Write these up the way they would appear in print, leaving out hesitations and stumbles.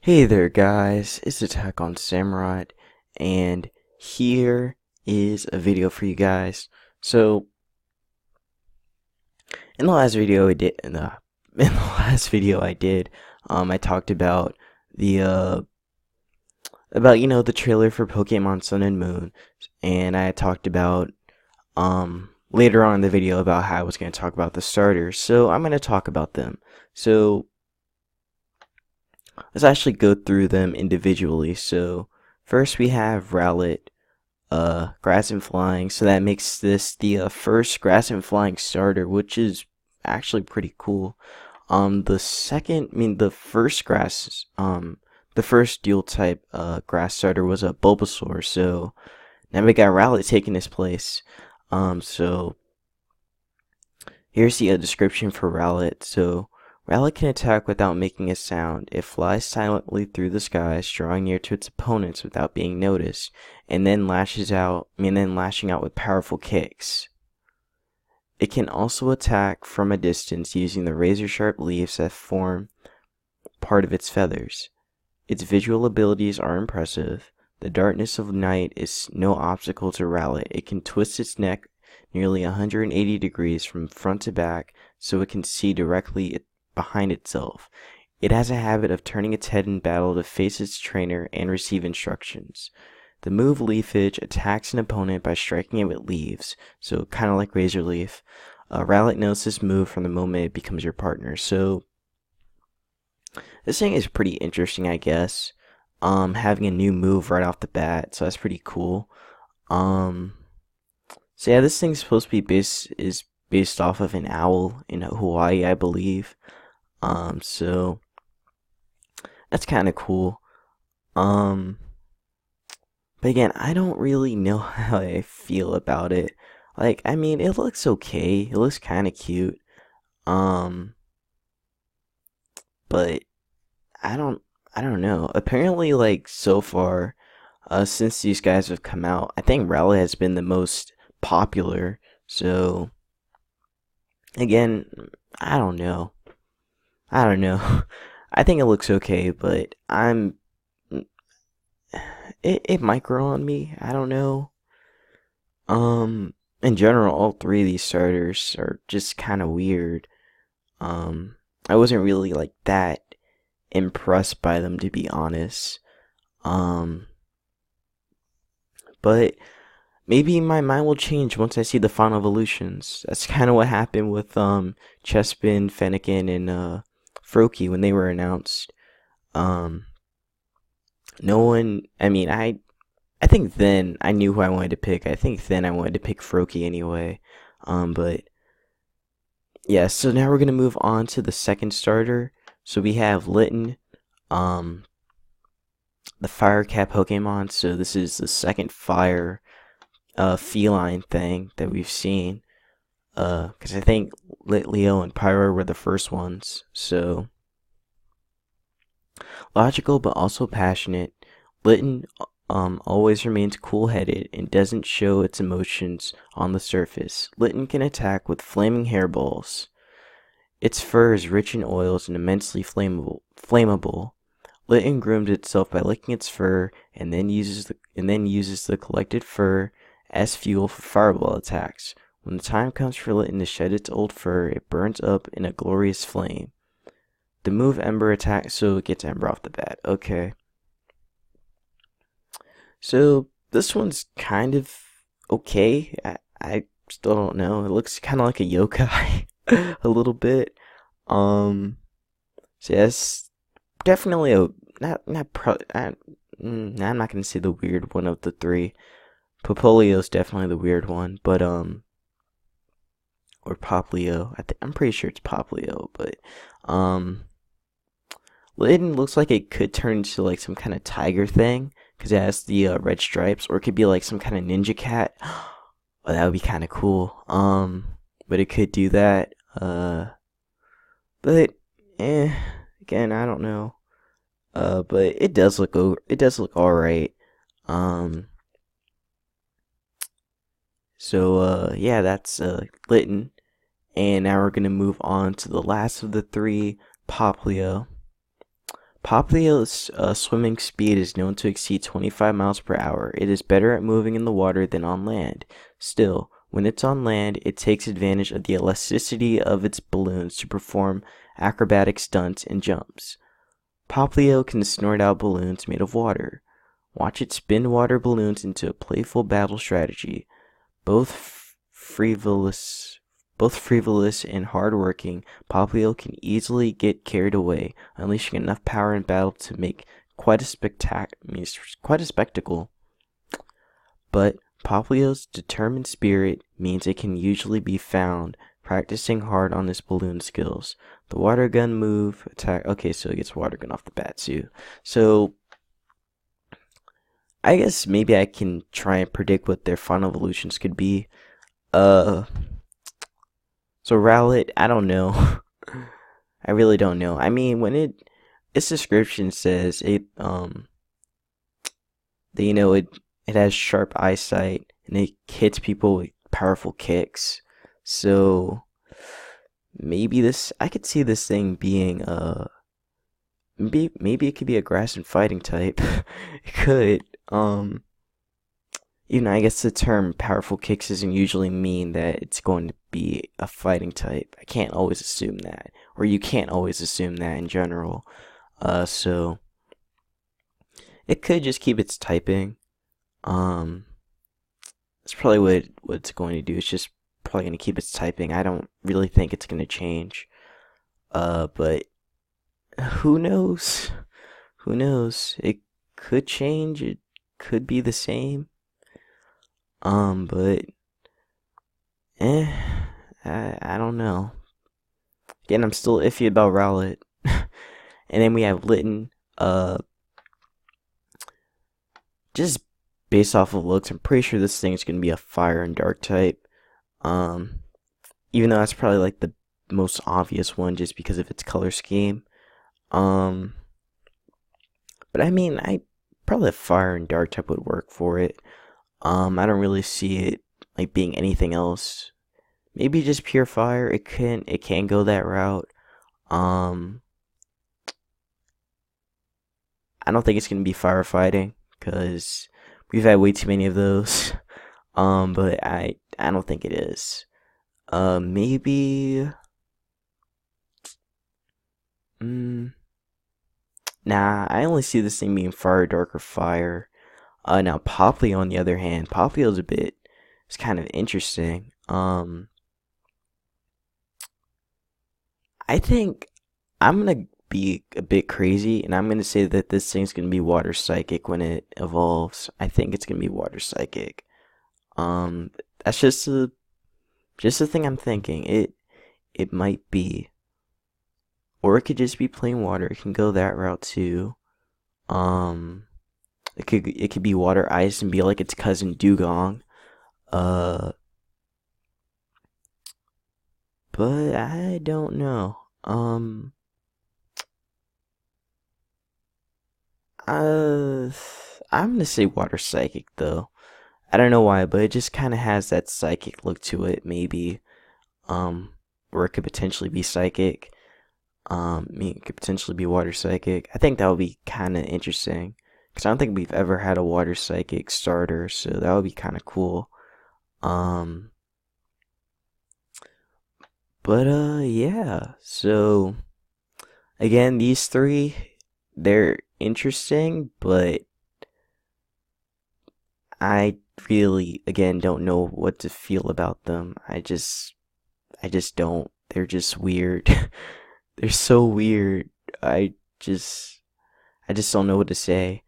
Hey there, guys. It's Attack on Samurott, and here is a video for you guys. So, in the last video I did, in the last video I did, I talked about the the trailer for Pokemon Sun and Moon, and I talked about later on in the video about how I was going to talk about the starters. So I'm going to talk about them. So let's actually go through them individually. So first we have Rowlet, Grass and Flying. So that makes this the first Grass and Flying starter, which is actually pretty cool. The first dual type grass starter was a Bulbasaur. So now we got Rowlet taking his place. So here's the description for Rowlet. So Rowlet can attack without making a sound. It flies silently through the skies, drawing near to its opponents without being noticed, and then lashing out with powerful kicks. It can also attack from a distance using the razor-sharp leaves that form part of its feathers. Its visual abilities are impressive. The darkness of night is no obstacle to Rowlet. It can twist its neck nearly 180 degrees from front to back so it can see directly behind itself. It has a habit of turning its head in battle to face its trainer and receive instructions. The move Leafage attacks an opponent by striking it with leaves, so kind of like Razor Leaf. Rowlet knows this move from the moment it becomes your partner. So this thing is pretty interesting, I guess. Having a new move right off the bat, so that's pretty cool. So yeah, this thing's supposed to be based off of an owl in Hawaii, I believe. So that's kind of cool. But again, I don't really know how I feel about it. Like, I mean, it looks okay. It looks kind of cute. Um, but I don't, I don't know. Apparently, like so far, since these guys have come out, I think Rowlet has been the most popular. So again, I don't know. I don't know. I think it looks okay, but it might grow on me. I don't know. In general, all three of these starters are just kind of weird. I wasn't really like that impressed by them, to be honest. Um, but maybe my mind will change once I see the final evolutions. That's kind of what happened with Chespin, Fennekin, and Froakie when they were announced. Um, no one. I mean, I think then I knew who I wanted to pick. I think then I wanted to pick Froakie anyway. But yeah, so now we're gonna move on to the second starter. So we have Litten, um, the Fire Cat Pokemon. So this is the second fire feline thing that we've seen. Because I think Litleo and Pyro were the first ones. So logical but also passionate, Litten always remains cool-headed and doesn't show its emotions on the surface. Litten can attack with flaming hairballs. Its fur is rich in oils and immensely flammable. Litten grooms itself by licking its fur and then uses the collected fur as fuel for fireball attacks. When the time comes for Litten to shed its old fur, it burns up in a glorious flame. The move Ember attack, so it gets Ember off the bat. Okay. So this one's kind of okay. I still don't know. It looks kind of like a yokai a little bit. So yes, definitely a not pro. I'm not gonna say the weird one of the three. Popolio's definitely the weird one, but or Poplio. I'm pretty sure it's Poplio, but Litten looks like it could turn into like some kind of tiger thing because it has the red stripes, or it could be like some kind of ninja cat. Oh, that would be kind of cool. But it could do that. But again, I don't know. But it does look all right. Um, so yeah, that's Litten, and now we're gonna move on to the last of the three, Poplio. Poplio's swimming speed is known to exceed 25 miles per hour. It is better at moving in the water than on land. Still, when it's on land, it takes advantage of the elasticity of its balloons to perform acrobatic stunts and jumps. Poplio can snort out balloons made of water. Watch it spin water balloons into a playful battle strategy. Both frivolous both frivolous and hard-working, Poplio can easily get carried away, unleashing enough power in battle to make quite a spectacle. But Poplio's determined spirit means it can usually be found practicing hard on his balloon skills. The water gun move, attack. Okay, so it gets water gun off the bat too. So I guess maybe I can try and predict what their final evolutions could be. So Rowlet, I don't know. I really don't know. I mean, when its description says it has sharp eyesight and it hits people with powerful kicks. So maybe I could see this thing being maybe it could be a grass and fighting type. It could. I guess the term powerful kicks doesn't usually mean that it's going to be a fighting type. I can't always assume that. Or you can't always assume that in general. So it could just keep its typing. That's probably what it's going to do. It's just probably going to keep its typing. I don't really think it's going to change. But who knows? Who knows? It could change. It could be the same. But I don't know. Again, I'm still iffy about Rowlet. And then we have Litten. Just based off of looks, I'm pretty sure this thing is gonna be a fire and dark type. Even though that's probably like the most obvious one, just because of its color scheme. But I mean, probably a fire and dark type would work for it. I don't really see it like being anything else. Maybe just pure fire. It can go that route. I don't think it's gonna be firefighting because we've had way too many of those. But I don't think it is. Maybe. Nah, I only see this thing being fire, dark, or fire. Now Poplio on the other hand, Poplio's it's kind of interesting. I think I'm gonna be a bit crazy, and I'm gonna say that this thing's gonna be water psychic when it evolves. I think it's gonna be water psychic. That's just the thing I'm thinking. It might be, or it could just be plain water. It can go that route too. It could be water ice and be like its cousin Dugong. But I don't know. I'm gonna say water psychic though. I don't know why, but it just kind of has that psychic look to it. Maybe, or it could potentially be psychic. It could potentially be water psychic. I think that would be kind of interesting because I don't think we've ever had a water psychic starter, so that would be kind of cool. But yeah. So again, these three, they're interesting, but I really again don't know what to feel about them. I just don't. They're just weird. They're so weird. I just don't know what to say.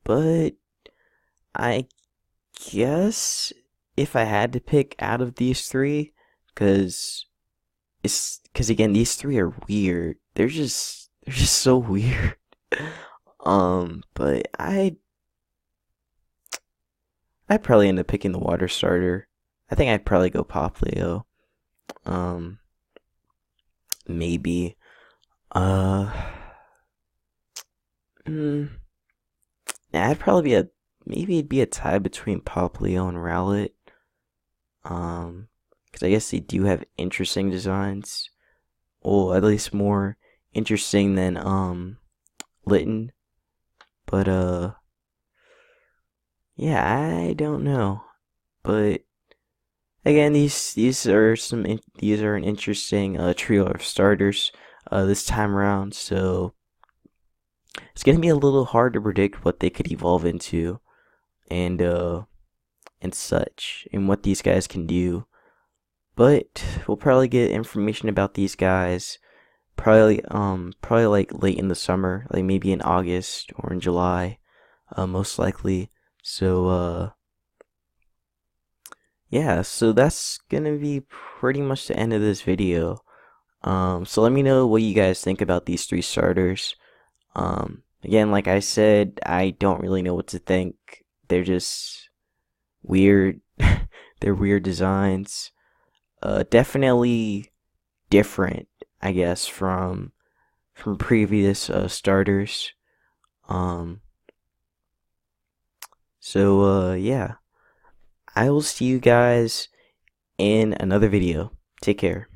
But I guess if I had to pick out of these three, because again these three are weird. They're just so weird. But I'd probably end up picking the water starter. I think I'd probably go Poplio. Maybe. I'd probably maybe it'd be a tie between Poplio and Rowlet. Because I guess they do have interesting designs. well, at least more interesting than Litten. But yeah, I don't know. But again, these are an interesting trio of starters this time around. So it's gonna be a little hard to predict what they could evolve into and such, and what these guys can do. But we'll probably get information about these guys probably like late in the summer, like maybe in August or in July, most likely. So yeah, so that's gonna be pretty much the end of this video. So let me know what you guys think about these three starters. Again, like I said, I don't really know what to think. They're just weird. They're weird designs. Definitely different, I guess, from previous starters. Um, so yeah, I will see you guys in another video. Take care.